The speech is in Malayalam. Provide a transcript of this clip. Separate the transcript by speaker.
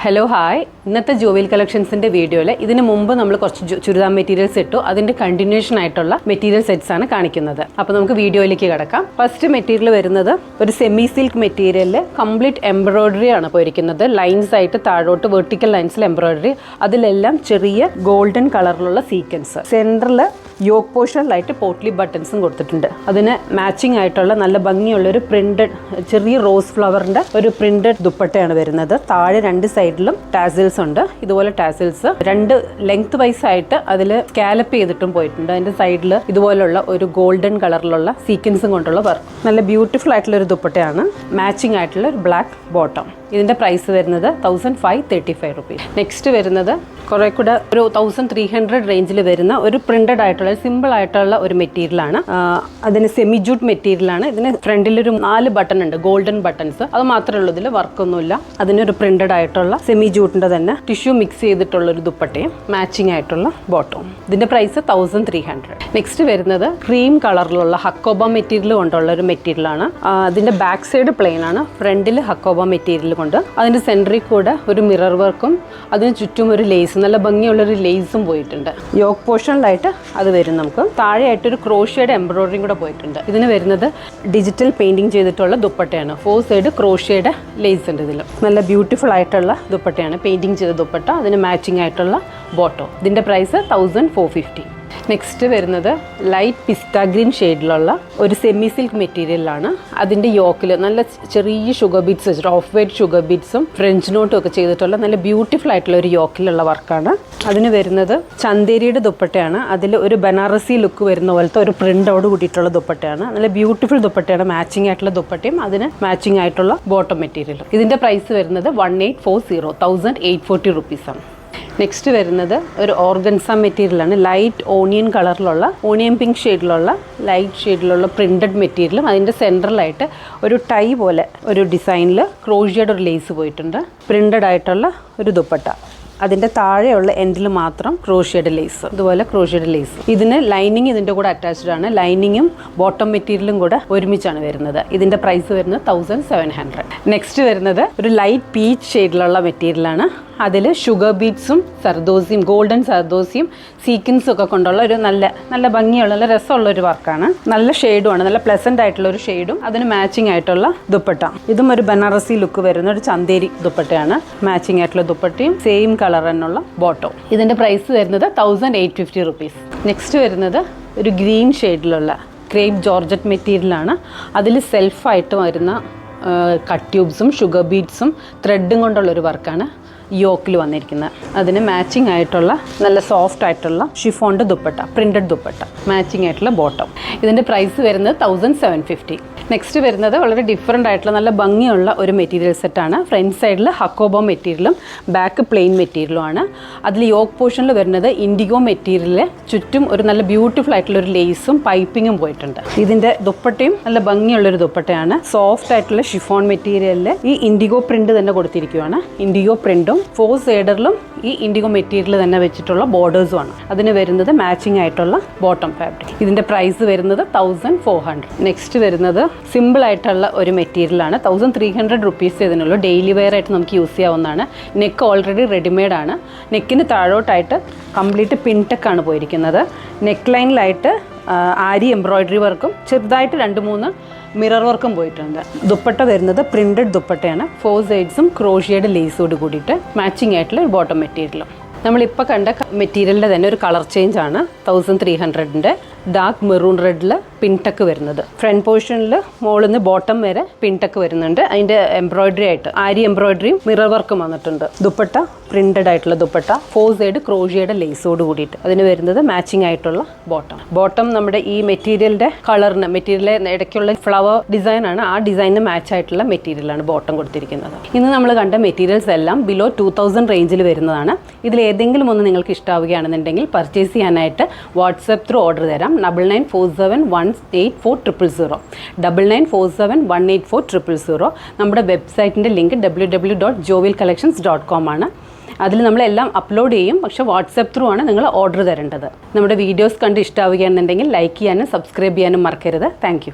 Speaker 1: ഹലോ ഹായ്, ഇന്നത്തെ ജോവിൽ കളക്ഷൻസിൻ്റെ വീഡിയോയിൽ ഇതിന് മുമ്പ് നമ്മൾ കുറച്ച് ചുരിദാർ മെറ്റീരിയൽസ് ഇട്ടു. അതിൻ്റെ കണ്ടിന്യൂഷൻ ആയിട്ടുള്ള മെറ്റീരിയൽ സെറ്റ്സ് ആണ് കാണിക്കുന്നത്. അപ്പോൾ നമുക്ക് വീഡിയോയിലേക്ക് കിടക്കാം. ഫസ്റ്റ് മെറ്റീരിയൽ വരുന്നത് ഒരു സെമി സിൽക്ക് മെറ്റീരിയലിൽ കംപ്ലീറ്റ് എംബ്രോയിഡറി ആണ് പോയിരിക്കുന്നത്. ലൈൻസ് ആയിട്ട് താഴോട്ട് വെർട്ടിക്കൽ ലൈൻസിൽ എംബ്രോയിഡറി, അതിലെല്ലാം ചെറിയ ഗോൾഡൻ കളറിലുള്ള സീക്വൻസ്. സെൻറ്ററിൽ യോക്ക് പോർഷനിലായിട്ട് പോട്ട്ലി ബട്ടൺസും കൊടുത്തിട്ടുണ്ട്. അതിന് മാച്ചിങ് ആയിട്ടുള്ള നല്ല ഭംഗിയുള്ള ഒരു പ്രിന്റഡ് ചെറിയ റോസ് ഫ്ലവറിൻ്റെ ഒരു പ്രിന്റഡ് ദുപ്പട്ടയാണ് വരുന്നത്. താഴെ രണ്ട് സൈഡിലും ടാസിൽസ് ഉണ്ട്. ഇതുപോലെ ടാസിൽസ് രണ്ട് ലെങ്ത് വൈസ് ആയിട്ട് അതിൽ സ്കാലപ്പ് ചെയ്തിട്ടും പോയിട്ടുണ്ട്. അതിൻ്റെ സൈഡിൽ ഇതുപോലുള്ള ഒരു ഗോൾഡൻ കളറിലുള്ള സീക്വൻസും കൊണ്ടുള്ള വർക്ക്. നല്ല ബ്യൂട്ടിഫുൾ ആയിട്ടുള്ള ഒരു ദുപ്പട്ടയാണ്. മാച്ചിങ് ആയിട്ടുള്ള ഒരു ബ്ലാക്ക് ബോട്ടം. ഇതിൻ്റെ പ്രൈസ് വരുന്നത് 1535 റുപ്പീസ്. നെക്സ്റ്റ് വരുന്നത് കുറേ കൂടെ ഒരു 1300 റേഞ്ചിൽ വരുന്ന ഒരു പ്രിന്റഡ് ആയിട്ടുള്ള സിമ്പിൾ ആയിട്ടുള്ള ഒരു മെറ്റീരിയലാണ്. അതിന് സെമി ജൂട്ട് മെറ്റീരിയലാണ്. ഇതിന് ഫ്രണ്ടിലൊരു 4 ബട്ടൺ ഉണ്ട്, ഗോൾഡൻ ബട്ടൺസ്. അത് മാത്രമേ ഉള്ളൂ, ഇതിൽ വർക്കൊന്നുമില്ല. അതിനൊരു പ്രിന്റഡ് ആയിട്ടുള്ള സെമി ജൂട്ടിൻ്റെ തന്നെ ടിഷ്യൂ മിക്സ് ചെയ്തിട്ടുള്ള ഒരു ദുപ്പട്ടയും മാച്ചിങ് ആയിട്ടുള്ള ബോട്ടവും. ഇതിൻ്റെ പ്രൈസ് 1300. നെക്സ്റ്റ് വരുന്നത് ക്രീം കളറിലുള്ള ഹക്കോബ മെറ്റീരിയൽ കൊണ്ടുള്ള ഒരു മെറ്റീരിയലാണ്. അതിൻ്റെ ബാക്ക് സൈഡ് പ്ലെയിൻ ആണ്, ഫ്രണ്ടിൽ ഹക്കോബ മെറ്റീരിയൽ കൊണ്ട് അതിൻ്റെ സെൻറ്ററിൽ കൂടെ ഒരു മിറർ വർക്കും അതിന് ചുറ്റും ഒരു ലേസ്, നല്ല ഭംഗിയുള്ളൊരു ലേസും പോയിട്ടുണ്ട്. യോക്ക് പോർഷനിലായിട്ട് അത് വരും. നമുക്ക് താഴെയായിട്ട് ഒരു ക്രോഷ്യയുടെ എംബ്രോയിഡറിയും കൂടെ പോയിട്ടുണ്ട്. ഇതിന് വരുന്നത് ഡിജിറ്റൽ പെയിന്റിങ് ചെയ്തിട്ടുള്ള ദുപ്പട്ടയാണ്. 4 സൈഡ് ക്രോഷ്യയുടെ ലേസ് ഉണ്ട്. ഇതിൽ നല്ല ബ്യൂട്ടിഫുൾ ആയിട്ടുള്ള ദുപ്പട്ടയാണ്, പെയിന്റിങ് ചെയ്ത ദുപ്പട്ട. അതിന് മാച്ചിങ് ആയിട്ടുള്ള ബോട്ടോ. ഇതിൻ്റെ പ്രൈസ് 1450. നെക്സ്റ്റ് വരുന്നത് ലൈറ്റ് പിസ്ത ഗ്രീൻ ഷെയ്ഡിലുള്ള ഒരു സെമി സിൽക്ക് മെറ്റീരിയലാണ്. അതിൻ്റെ യോക്കിൽ നല്ല ചെറിയ ഷുഗർ ബീഡ്സ് വെച്ചിട്ട് ഓഫ് വൈറ്റ് ഷുഗർ ബീഡ്സും ഫ്രഞ്ച് നോട്ടും ഒക്കെ ചെയ്തിട്ടുള്ള നല്ല ബ്യൂട്ടിഫുൾ ആയിട്ടുള്ള ഒരു യോക്കിലുള്ള വർക്കാണ്. അതിന് വരുന്നത് ചന്തേരിയുടെ ദുപ്പട്ടയാണ്. അതിൽ ഒരു ബനാറസി ലുക്ക് വരുന്ന പോലത്തെ ഒരു പ്രിൻ്റോട് കൂടിയിട്ടുള്ള ദുപ്പട്ടയാണ്. നല്ല ബ്യൂട്ടിഫുൾ ദുപ്പട്ടയാണ്. മാച്ചിങ് ആയിട്ടുള്ള ദുപ്പട്ടയും അതിന് മാച്ചിങ് ആയിട്ടുള്ള ബോട്ടം മെറ്റീരിയലും. ഇതിൻ്റെ പ്രൈസ് വരുന്നത് 1840 റുപ്പീസാണ്. നെക്സ്റ്റ് വരുന്നത് ഒരു ഓർഗൻസ മെറ്റീരിയലാണ്. ലൈറ്റ് ഓണിയൻ കളറിലുള്ള ഓണിയൻ പിങ്ക് ഷെയ്ഡിലുള്ള ലൈറ്റ് ഷെയ്ഡിലുള്ള പ്രിന്റഡ് മെറ്റീരിയലും അതിൻ്റെ സെൻട്രലായിട്ട് ഒരു ടൈ പോലെ ഒരു ഡിസൈനിൽ ക്രോഷ്യയുടെ ഒരു ലേസ് പോയിട്ടുണ്ട്. പ്രിന്റഡ് ആയിട്ടുള്ള ഒരു ദുപ്പട്ട. അതിൻ്റെ താഴെയുള്ള എൻഡിൽ മാത്രം ക്രോഷ്യയുടെ ലേസ്, ഇതുപോലെ ക്രോഷ്യയുടെ ലേസ്. ഇതിന് ലൈനിങ് ഇതിൻ്റെ കൂടെ അറ്റാച്ച്ഡ് ആണ്. ലൈനിങ്ങും ബോട്ടം മെറ്റീരിയലും കൂടെ ഒരുമിച്ചാണ് വരുന്നത്. ഇതിൻ്റെ പ്രൈസ് വരുന്നത് 1700. നെക്സ്റ്റ് വരുന്നത് ഒരു ലൈറ്റ് പീച്ച് ഷെയ്ഡിലുള്ള മെറ്റീരിയലാണ്. അതിൽ ഷുഗർ ബീഡ്സും സർദോസിയും ഗോൾഡൻ സർദോസിയും സീക്വൻസും ഒക്കെ കൊണ്ടുള്ള ഒരു നല്ല ഭംഗിയുള്ള നല്ല രസമുള്ള ഒരു വർക്കാണ്. നല്ല ഷെയ്ഡുമാണ്, നല്ല പ്ലസൻ്റ് ആയിട്ടുള്ള ഒരു ഷെയ്ഡും അതിന് മാച്ചിങ് ആയിട്ടുള്ള ദുപ്പട്ട. ഇതും ഒരു ബനാറസി ലുക്ക് വരുന്ന ഒരു ചന്തേരി ദുപ്പട്ടയാണ്. മാച്ചിങ് ആയിട്ടുള്ള ദുപ്പട്ടയും സെയിം കളർ തന്നെയുള്ള ബോട്ടോ. ഇതിൻ്റെ പ്രൈസ് വരുന്നത് 1850 റുപ്പീസ്. നെക്സ്റ്റ് വരുന്നത് ഒരു ഗ്രീൻ ഷെയ്ഡിലുള്ള ക്രേപ്പ് ജോർജറ്റ് മെറ്റീരിയലാണ്. അതിൽ സെൽഫായിട്ട് വരുന്ന കട്ട് ട്യൂബ്സും ഷുഗർ ബീഡ്സും ത്രെഡും കൊണ്ടുള്ളൊരു വർക്കാണ് യോക്കിൽ വന്നിരിക്കുന്നത്. അതിന് മാച്ചിങ് ആയിട്ടുള്ള നല്ല സോഫ്റ്റ് ആയിട്ടുള്ള ഷിഫോണിൻ്റെ ദുപ്പട്ട, പ്രിന്റഡ് ദുപ്പട്ട, മാച്ചിങ് ആയിട്ടുള്ള ബോട്ടം. ഇതിൻ്റെ പ്രൈസ് വരുന്നത് 1750. നെക്സ്റ്റ് വരുന്നത് വളരെ ഡിഫറെൻ്റ് ആയിട്ടുള്ള നല്ല ഭംഗിയുള്ള ഒരു മെറ്റീരിയൽ സെറ്റാണ്. ഫ്രണ്ട് സൈഡിൽ ഹക്കോബോ മെറ്റീരിയലും ബാക്ക് പ്ലെയിൻ മെറ്റീരിയലുമാണ്. അതിൽ യോക്ക് പോർഷനിൽ വരുന്നത് ഇൻഡിഗോ മെറ്റീരിയലിൽ ചുറ്റും ഒരു നല്ല ബ്യൂട്ടിഫുൾ ആയിട്ടുള്ള ഒരു ലേസും പൈപ്പിങ്ങും പോയിട്ടുണ്ട്. ഇതിൻ്റെ ദുപ്പട്ടയും നല്ല ഭംഗിയുള്ളൊരു ദുപ്പട്ടയാണ്. സോഫ്റ്റ് ആയിട്ടുള്ള ഷിഫോൺ മെറ്റീരിയലിൽ ഈ ഇൻഡിഗോ പ്രിന്റ് തന്നെ കൊടുത്തിരിക്കുകയാണ്. ഇൻഡിഗോ പ്രിന്റും 4 സൈഡറിലും ഈ ഇൻഡിഗോ മെറ്റീരിയൽ തന്നെ വെച്ചിട്ടുള്ള ബോർഡേഴ്സുമാണ്. അതിന് വരുന്നത് മാച്ചിങ് ആയിട്ടുള്ള ബോട്ടം ഫാബ്രിക്. ഇതിൻ്റെ പ്രൈസ് വരുന്നത് 1400. നെക്സ്റ്റ് വരുന്നത് സിമ്പിൾ ആയിട്ടുള്ള ഒരു മെറ്റീരിയലാണ്. 1300 റുപ്പീസ് ഇതിനുള്ളൂ. ഡെയിലി വെയർ ആയിട്ട് നമുക്ക് യൂസ് ചെയ്യാവുന്നതാണ്. നെക്ക് ഓൾറെഡി റെഡിമെയ്ഡ് ആണ്. നെക്കിന് താഴോട്ടായിട്ട് കംപ്ലീറ്റ് പിൻടെക്കാണ് പോയിരിക്കുന്നത്. നെക്ക് ലൈനിലായിട്ട് ആരി എംബ്രോയിഡറി വർക്കും ചെറുതായിട്ട് 2-3 മിറർ വർക്കും പോയിട്ടുണ്ട്. ദുപ്പട്ട വരുന്നത് പ്രിന്റഡ് ദുപ്പട്ടയാണ്. 4 സൈഡ്സും ക്രോഷ്യയുടെ ലേസോട് കൂടിയിട്ട് മാച്ചിങ് ആയിട്ടുള്ള ഒരു ബോട്ടം മെറ്റീരിയലും. നമ്മളിപ്പോൾ കണ്ട മെറ്റീരിയലിൻ്റെ തന്നെ ഒരു കളർ ചേഞ്ച് ആണ്. 1300ൻ്റെ ഡാർക്ക് മെറൂൺ റെഡിൽ പിൻടെക്ക് വരുന്നത്. ഫ്രണ്ട് പോർഷനിൽ മുകളിൽ നിന്ന് ബോട്ടം വരെ പിൻടെക്ക് വരുന്നുണ്ട്. അതിൻ്റെ എംബ്രോയിഡറി ആയിട്ട് ആരി എംബ്രോയിഡറിയും മിറർ വർക്കും വന്നിട്ടുണ്ട്. ദുപ്പട്ട പ്രിന്റഡ് ആയിട്ടുള്ള ദുപ്പട്ട, 4 സൈഡ് ക്രോഷ്യയുടെ ലേസോട് കൂടിയിട്ട്. അതിന് വരുന്നത് മാച്ചിങ് ആയിട്ടുള്ള ബോട്ടം നമ്മുടെ ഈ മെറ്റീരിയലിൻ്റെ കളറിന്, മെറ്റീരിയലിലെ ഇടയ്ക്കുള്ള ഫ്ലവർ ഡിസൈനാണ്. ആ ഡിസൈനിന് മാച്ച് ആയിട്ടുള്ള മെറ്റീരിയലാണ് ബോട്ടം കൊടുത്തിരിക്കുന്നത്. ഇന്ന് നമ്മൾ കണ്ട മെറ്റീരിയൽസ് എല്ലാം ബിലോ 2000 റേഞ്ചിൽ വരുന്നതാണ്. ഇതിൽ ഏതെങ്കിലും ഒന്ന് നിങ്ങൾക്ക് ഇഷ്ടമാവുകയാണെന്നുണ്ടെങ്കിൽ പർച്ചേസ് ചെയ്യാനായിട്ട് വാട്സപ്പ് ത്രൂ ഓർഡർ തരാം. 9947184000 9947184000. നമ്മുടെ വെബ്സൈറ്റിൻ്റെ ലിങ്ക് www.jovilcollections.com ആണ്. അതിൽ നമ്മളെല്ലാം അപ്ലോഡ് ചെയ്യും. പക്ഷേ വാട്സപ്പ് ത്രൂ ആണ് നിങ്ങൾ ഓർഡർ തരേണ്ടത്. നമ്മുടെ വീഡിയോസ് കണ്ട് ഇഷ്ടമാവുകയാണെന്നുണ്ടെങ്കിൽ ലൈക്ക് ചെയ്യാനും സബ്സ്ക്രൈബ് ചെയ്യാനും മറക്കരുത്. Thank you.